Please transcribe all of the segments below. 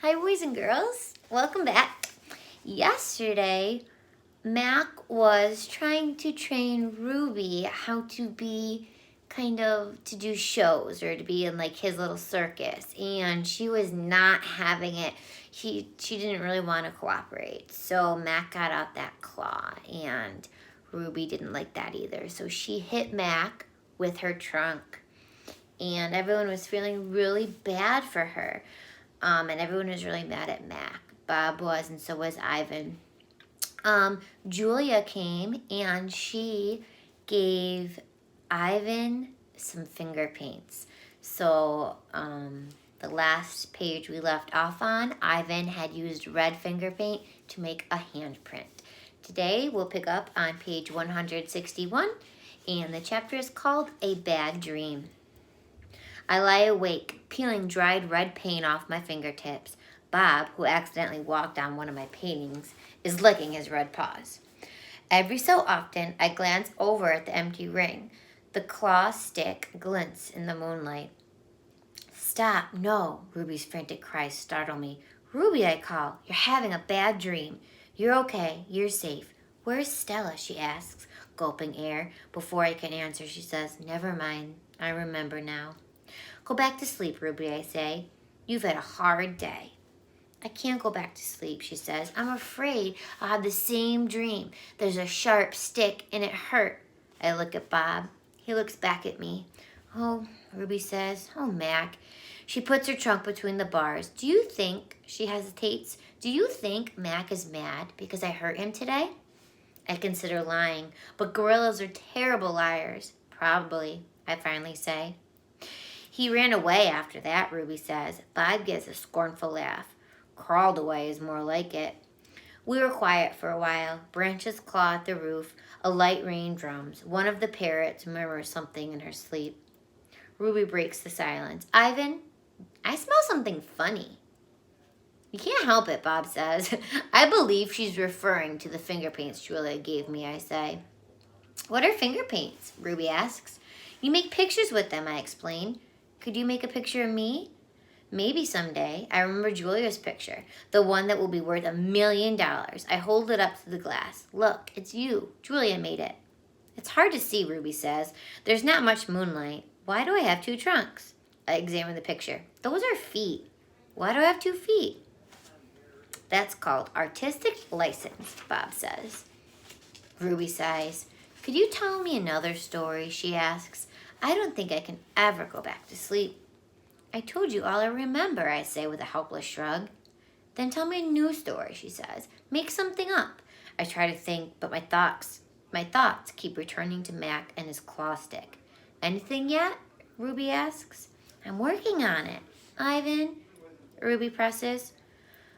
Hi, boys and girls. Welcome back. Yesterday, Mac was trying to train Ruby how to be to do shows or to be in like his little circus, and she was not having it. She didn't really want to cooperate. So Mac got out that claw, and Ruby didn't like that either. So she hit Mac with her trunk, and everyone was feeling really bad for her. And everyone was really mad at Mac. Bob was, and so was Ivan. Julia came and she gave Ivan some finger paints. So, the last page we left off on, Ivan had used red finger paint to make a handprint. Today we'll pick up on page 161, and the chapter is called A Bad Dream. I lie awake, peeling dried red paint off my fingertips. Bob, who accidentally walked on one of my paintings, is licking his red paws. Every so often, I glance over at the empty ring. The claw stick glints in the moonlight. Stop, no, Ruby's frantic cries startle me. Ruby, I call, you're having a bad dream. You're okay, you're safe. Where's Stella, she asks, gulping air. Before I can answer, she says, never mind, I remember now. Go back to sleep, Ruby, I say. You've had a hard day. I can't go back to sleep, she says. I'm afraid I'll have the same dream. There's a sharp stick and it hurt. I look at Bob. He looks back at me. Oh, Ruby says. Oh, Mac. She puts her trunk between the bars. Do you think, she hesitates, do you think Mac is mad because I hurt him today? I consider lying, but gorillas are terrible liars. Probably, I finally say. He ran away after that, Ruby says. Bob gives a scornful laugh. Crawled away is more like it. We were quiet for a while. Branches claw at the roof. A light rain drums. One of the parrots murmurs something in her sleep. Ruby breaks the silence. Ivan, I smell something funny. You can't help it, Bob says. I believe she's referring to the finger paints Julia gave me, I say. What are finger paints? Ruby asks. You make pictures with them, I explain. Could you make a picture of me? Maybe someday. I remember Julia's picture, the one that will be worth $1 million. I hold it up to the glass. Look, it's you. Julia made it. It's hard to see, Ruby says. There's not much moonlight. Why do I have 2 trunks? I examine the picture. Those are feet. Why do I have 2 feet? That's called artistic license, Bob says. Ruby sighs. Could you tell me another story, she asks. I don't think I can ever go back to sleep. I told you all I remember, I say with a helpless shrug. Then tell me a new story, she says. Make something up. I try to think, but my thoughts keep returning to Mac and his claw stick. Anything yet? Ruby asks. I'm working on it. Ivan, Ruby presses.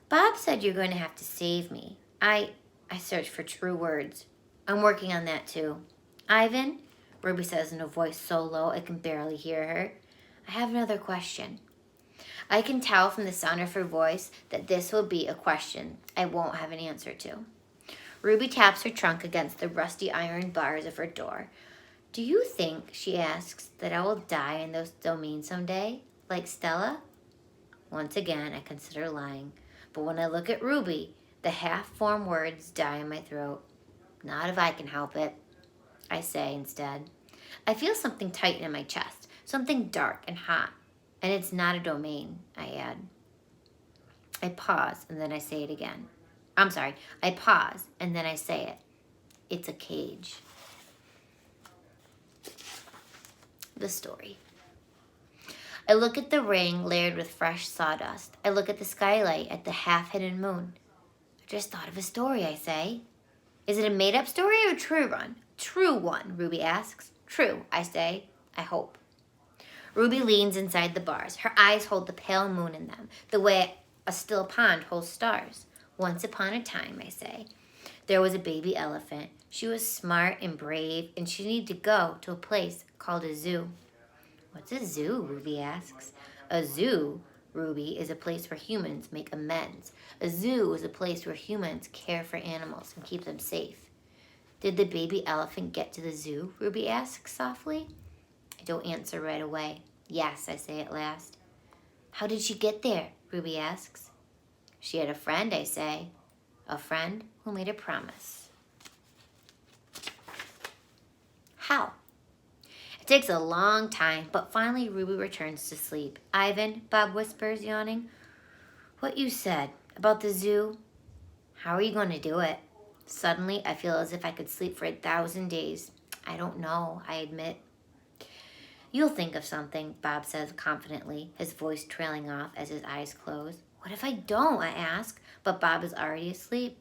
Bob said you're going to have to save me. I search for true words. I'm working on that too. Ivan, Ruby says in a voice so low I can barely hear her. I have another question. I can tell from the sound of her voice that this will be a question I won't have an answer to. Ruby taps her trunk against the rusty iron bars of her door. Do you think, she asks, that I will die in those domains someday, like Stella? Once again, I consider lying. But when I look at Ruby, the half-formed words die in my throat. Not if I can help it, I say instead. I feel something tighten in my chest, something dark and hot. And it's not a domain, I add. I pause, and then I say it again. I pause, and then I say it. It's a cage. The story. I look at the ring layered with fresh sawdust. I look at the skylight, at the half-hidden moon. I just thought of a story, I say. Is it a made-up story or a true one? True one, Ruby asks. True, I say. I hope. Ruby leans inside the bars. Her eyes hold the pale moon in them, the way a still pond holds stars. Once upon a time, I say, there was a baby elephant. She was smart and brave, and she needed to go to a place called a zoo. What's a zoo? Ruby asks. A zoo, Ruby, is a place where humans make amends. A zoo is a place where humans care for animals and keep them safe. Did the baby elephant get to the zoo? Ruby asks softly. I don't answer right away. Yes, I say at last. How did she get there? Ruby asks. She had a friend, I say. A friend who made a promise. How? It takes a long time, but finally Ruby returns to sleep. Ivan, Bob whispers, yawning. What you said about the zoo? How are you going to do it? Suddenly, I feel as if I could sleep for 1,000 days. I don't know, I admit. You'll think of something, Bob says confidently, his voice trailing off as his eyes close. What if I don't? I ask, but Bob is already asleep.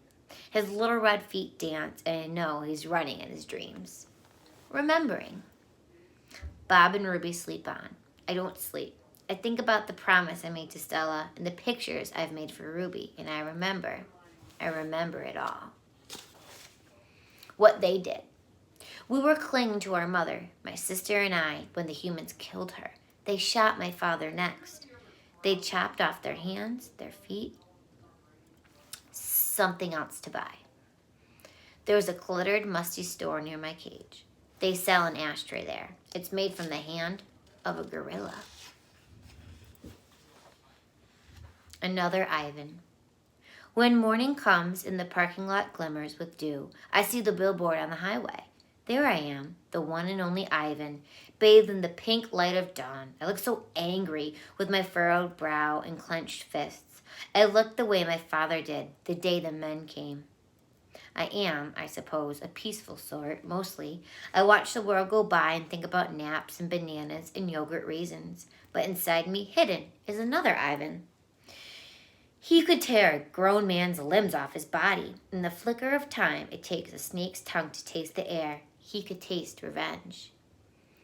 His little red feet dance, and I know he's running in his dreams. Remembering. Bob and Ruby sleep on. I don't sleep. I think about the promise I made to Stella and the pictures I've made for Ruby, and I remember. I remember it all. What they did. We were clinging to our mother, my sister and I, when the humans killed her. They shot my father next. They chopped off their hands, their feet, something else to buy. There was a cluttered, musty store near my cage. They sell an ashtray there. It's made from the hand of a gorilla. Another Ivan. When morning comes and the parking lot glimmers with dew, I see the billboard on the highway. There I am, the one and only Ivan, bathed in the pink light of dawn. I look so angry with my furrowed brow and clenched fists. I look the way my father did the day the men came. I am, I suppose, a peaceful sort, mostly. I watch the world go by and think about naps and bananas and yogurt raisins. But inside me, hidden, is another Ivan. He could tear a grown man's limbs off his body. In the flicker of time it takes a snake's tongue to taste the air, he could taste revenge.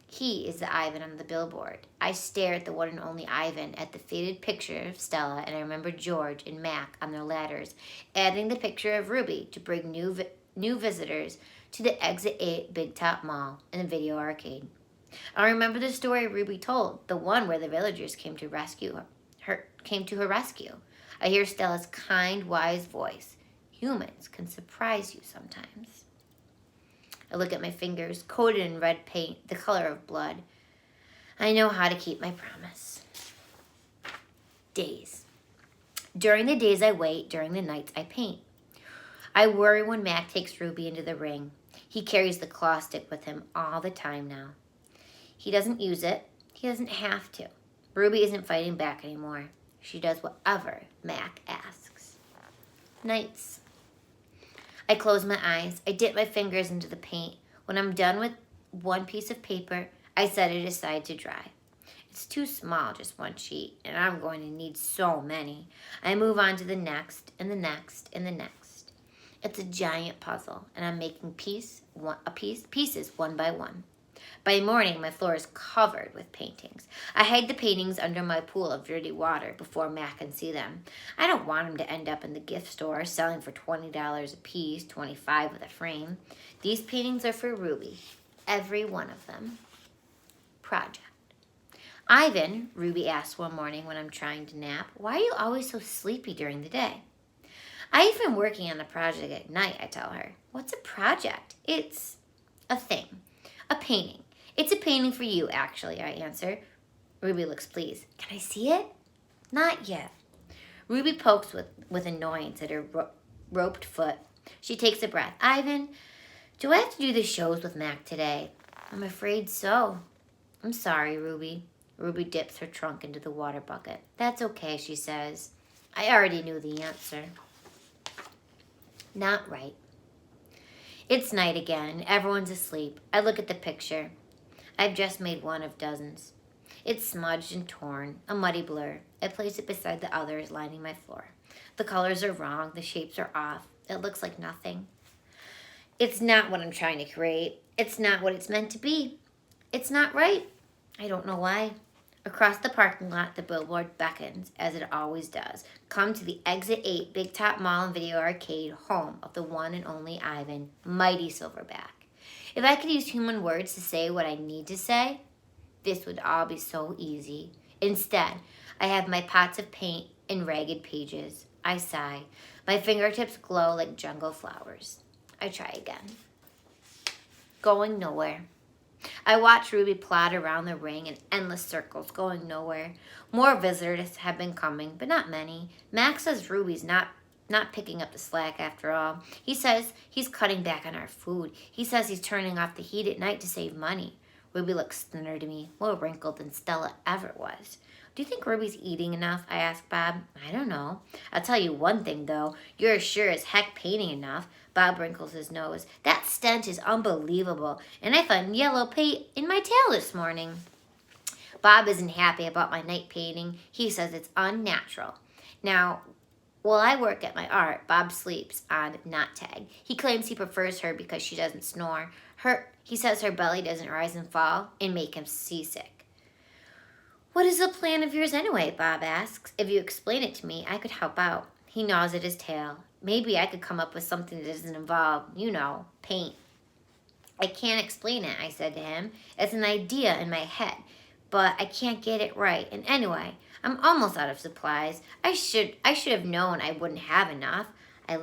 He is the Ivan on the billboard. I stare at the one and only Ivan, at the faded picture of Stella, and I remember George and Mac on their ladders, adding the picture of Ruby to bring new visitors to the Exit 8 Big Top Mall and the video arcade. I remember the story Ruby told, the one where the villagers came to her rescue. I hear Stella's kind, wise voice. Humans can surprise you sometimes. I look at my fingers, coated in red paint, the color of blood. I know how to keep my promise. Days. During the days I wait, during the nights I paint. I worry when Mac takes Ruby into the ring. He carries the claw stick with him all the time now. He doesn't use it. He doesn't have to. Ruby isn't fighting back anymore. She does whatever Mac asks. Nights. I close my eyes. I dip my fingers into the paint. When I'm done with one piece of paper, I set it aside to dry. It's too small, just one sheet, and I'm going to need so many. I move on to the next, and the next, and the next. It's a giant puzzle, and I'm making pieces one by one. By morning, my floor is covered with paintings. I hide the paintings under my pool of dirty water before Mac can see them. I don't want him to end up in the gift store selling for $20 a piece, $25 with a frame. These paintings are for Ruby, every one of them. Project. Ivan, Ruby asks one morning when I'm trying to nap, why are you always so sleepy during the day? I've been working on the project at night, I tell her. What's a project? It's a thing. A painting. It's a painting for you, actually, I answer. Ruby looks pleased. Can I see it? Not yet. Ruby pokes with annoyance at her roped foot. She takes a breath. Ivan, do I have to do the shows with Mac today? I'm afraid so. I'm sorry, Ruby. Ruby dips her trunk into the water bucket. That's okay, she says. I already knew the answer. Not right. It's night again, and everyone's asleep. I look at the picture. I've just made one of dozens. It's smudged and torn, a muddy blur. I place it beside the others lining my floor. The colors are wrong, the shapes are off. It looks like nothing. It's not what I'm trying to create. It's not what it's meant to be. It's not right. I don't know why. Across the parking lot, the billboard beckons, as it always does. Come to the Exit 8 Big Top Mall and Video Arcade, home of the one and only Ivan, mighty Silverback. If I could use human words to say what I need to say, this would all be so easy. Instead, I have my pots of paint and ragged pages. I sigh. My fingertips glow like jungle flowers. I try again. Going nowhere. I watch Ruby plod around the ring in endless circles, going nowhere. More visitors have been coming, but not many. Max says Ruby's not picking up the slack after all. He says he's cutting back on our food. He says he's turning off the heat at night to save money. Ruby looks thinner to me, more wrinkled than Stella ever was. Do you think Ruby's eating enough? I asked Bob. I don't know. I'll tell you one thing, though. You're sure as heck painting enough. Bob wrinkles his nose. That stench is unbelievable, and I found yellow paint in my tail this morning. Bob isn't happy about my night painting. He says it's unnatural. Now, while I work at my art, Bob sleeps on Knot Tag. He claims he prefers her because she doesn't snore. He says her belly doesn't rise and fall and make him seasick. What is the plan of yours anyway? Bob asks. If you explain it to me, I could help out. He gnaws at his tail. Maybe I could come up with something that doesn't involve, paint. I can't explain it, I said to him. It's an idea in my head, but I can't get it right. And anyway, I'm almost out of supplies. I should have known I wouldn't have enough. I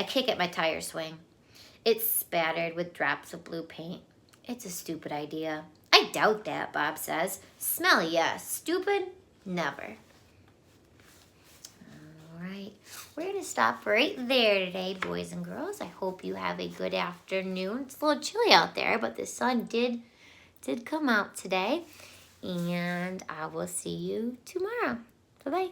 kick at my tire swing. It's spattered with drops of blue paint. It's a stupid idea. I doubt that, Bob says. Smelly, yes. Stupid? Never. All right. We're going to stop right there today, boys and girls. I hope you have a good afternoon. It's a little chilly out there, but the sun did come out today. And I will see you tomorrow. Bye-bye.